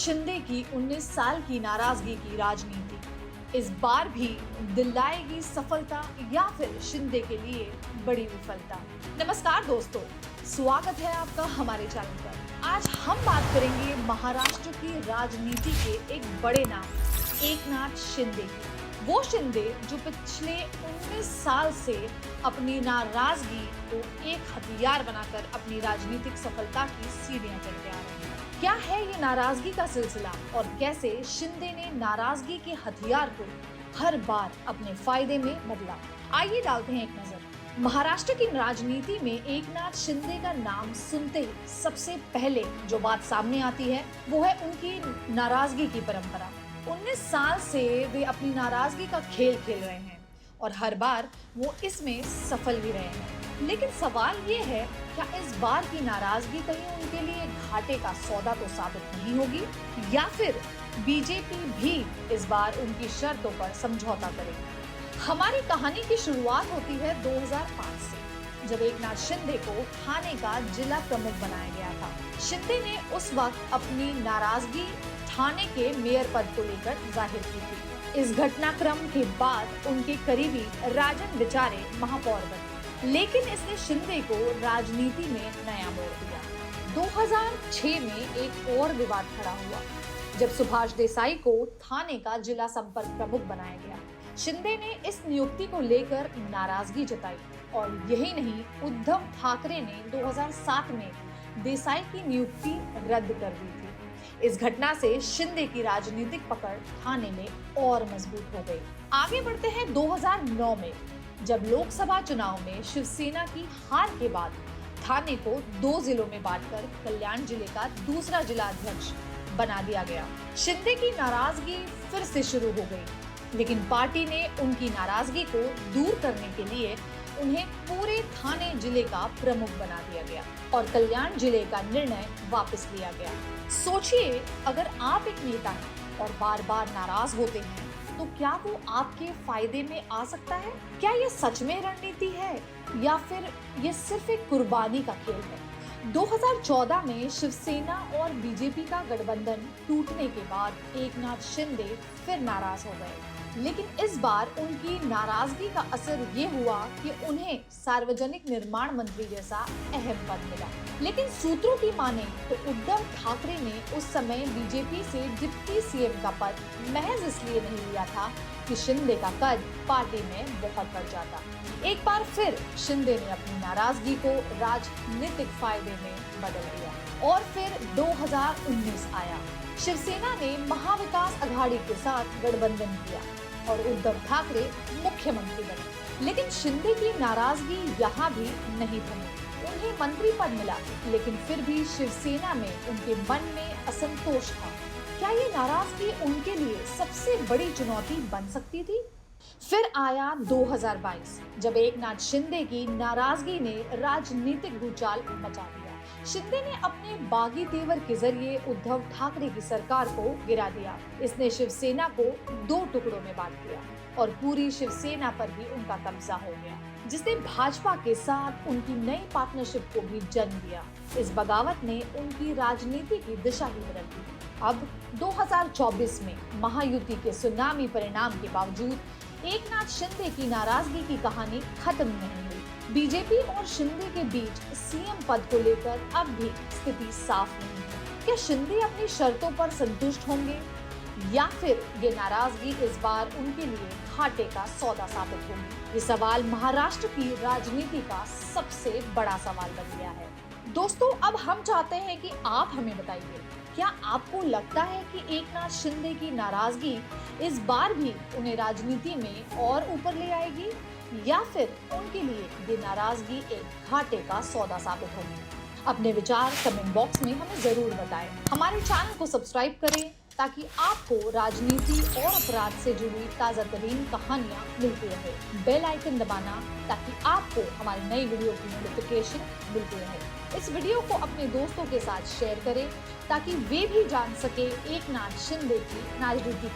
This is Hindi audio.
शिंदे की 19 साल की नाराजगी की राजनीति इस बार भी दिलाएगी सफलता या फिर शिंदे के लिए बड़ी विफलता। नमस्कार दोस्तों, स्वागत है आपका हमारे चैनल पर। आज हम बात करेंगे महाराष्ट्र की राजनीति के एक बड़े नाम एकनाथ शिंदे की। वो शिंदे जो पिछले 19 साल से अपनी नाराजगी को एक हथियार बनाकर अपनी राजनीतिक सफलता की सीढ़ियां चढ़ते आ रहे हैं। क्या है ये नाराजगी का सिलसिला और कैसे शिंदे ने नाराजगी के हथियार को हर बार अपने फायदे में बदला? आइए डालते हैं एक नजर। महाराष्ट्र की राजनीति में एकनाथ शिंदे का नाम सुनते ही सबसे पहले जो बात सामने आती है वो है उनकी नाराजगी की परंपरा। 19 साल से वे अपनी नाराजगी का खेल खेल रहे हैं और हर बार वो इसमें सफल भी रहे हैं। लेकिन सवाल ये है, क्या इस बार की नाराजगी कहीं उनके लिए घाटे का सौदा तो साबित नहीं होगी, या फिर बीजेपी भी इस बार उनकी शर्तों पर समझौता करेगी? हमारी कहानी की शुरुआत होती है 2005 से, जब एकनाथ शिंदे को ठाणे का जिला प्रमुख बनाया गया था। शिंदे ने उस वक्त अपनी नाराजगी ठाणे के मेयर पद को लेकर जाहिर की थी। इस घटनाक्रम के बाद उनके करीबी राजन बिचारे महापौर बने, लेकिन इसने शिंदे को राजनीति में नया मोड़ दिया। 2006 में एक और विवाद खड़ा हुआ जब सुभाष देसाई को ठाणे का जिला संपर्क प्रमुख बनाया गया। शिंदे ने इस नियुक्ति को लेकर नाराजगी जताई और यही नहीं, उद्धव ठाकरे ने 2007 में देसाई की नियुक्ति रद्द कर दी थी। इस घटना से शिंदे की राजनीतिक पकड़ ठाणे में और मजबूत हो गई। आगे बढ़ते हैं 2009 में, जब लोकसभा चुनाव में शिवसेना की हार के बाद ठाणे को 2 जिलों में बांटकर कल्याण जिले का दूसरा जिला अध्यक्ष बना दिया गया। शिंदे की नाराजगी फिर से शुरू हो गई, लेकिन पार्टी ने उनकी नाराजगी को दूर करने के लिए उन्हें पूरे ठाणे जिले का प्रमुख बना दिया गया और कल्याण जिले का निर्णय वापस लिया गया। सोचिए, अगर आप एक नेता हैं और बार बार नाराज होते हैं तो क्या वो आपके फायदे में आ सकता है? क्या ये सच में रणनीति है या फिर ये सिर्फ एक कुर्बानी का खेल है? 2014 में शिवसेना और बीजेपी का गठबंधन टूटने के बाद एकनाथ शिंदे फिर नाराज हो गए, लेकिन इस बार उनकी नाराजगी का असर ये हुआ कि उन्हें सार्वजनिक निर्माण मंत्री जैसा अहम पद मिला। लेकिन सूत्रों की माने तो उद्धव ठाकरे ने उस समय बीजेपी से डिप्टी सीएम का पद महज इसलिए नहीं लिया था कि शिंदे का कद पार्टी में बहुत बढ़ जाता। एक बार फिर शिंदे ने अपनी नाराजगी को राजनीतिक फायदे में बदल दिया और फिर 2019 आया। शिवसेना ने महाविकास अघाड़ी के साथ गठबंधन किया और उद्धव ठाकरे मुख्यमंत्री बने। लेकिन शिंदे की नाराजगी यहाँ भी नहीं थमी। उन्हें मंत्री पद मिला, लेकिन फिर भी शिवसेना में उनके मन में असंतोष था। क्या ये नाराजगी उनके लिए सबसे बड़ी चुनौती बन सकती थी? फिर आया 2022, जब एकनाथ शिंदे की नाराजगी ने राजनीतिक भूचाल मचा दिया। शिंदे ने अपने बागी तेवर के जरिए उद्धव ठाकरे की सरकार को गिरा दिया। इसने शिवसेना को 2 टुकड़ों में बांट दिया और पूरी शिवसेना पर भी उनका कब्जा हो गया, जिसने भाजपा के साथ उनकी नई पार्टनरशिप को भी जन्म दिया। इस बगावत ने उनकी राजनीति की दिशा ही बदल दी। अब 2024 में महायुति के सुनामी परिणाम के बावजूद एकनाथ शिंदे की नाराजगी की कहानी खत्म नहीं हुई। बीजेपी और शिंदे के बीच सीएम पद को लेकर अब भी स्थिति साफ नहीं है। क्या शिंदे अपनी शर्तों पर संतुष्ट होंगे या फिर ये नाराजगी इस बार उनके लिए घाटे का सौदा साबित होगी? ये सवाल महाराष्ट्र की राजनीति का सबसे बड़ा सवाल बन गया है। दोस्तों, अब हम चाहते हैं कि आप हमें बताइए, क्या आपको लगता है कि एकनाथ शिंदे की नाराजगी इस बार भी उन्हें राजनीति में और ऊपर ले आएगी या फिर उनके लिए ये नाराजगी एक घाटे का सौदा साबित होगी? अपने विचार कमेंट बॉक्स में हमें जरूर बताएं। हमारे चैनल को सब्सक्राइब करें ताकि आपको राजनीति और अपराध से जुड़ी ताज़ा तरीन कहानियाँ मिलती रहे। बेल आइकन दबाना ताकि आपको हमारी नई वीडियो की नोटिफिकेशन मिलती रहे। इस वीडियो को अपने दोस्तों के साथ शेयर करें ताकि वे भी जान सके एकनाथ शिंदे की राजनीति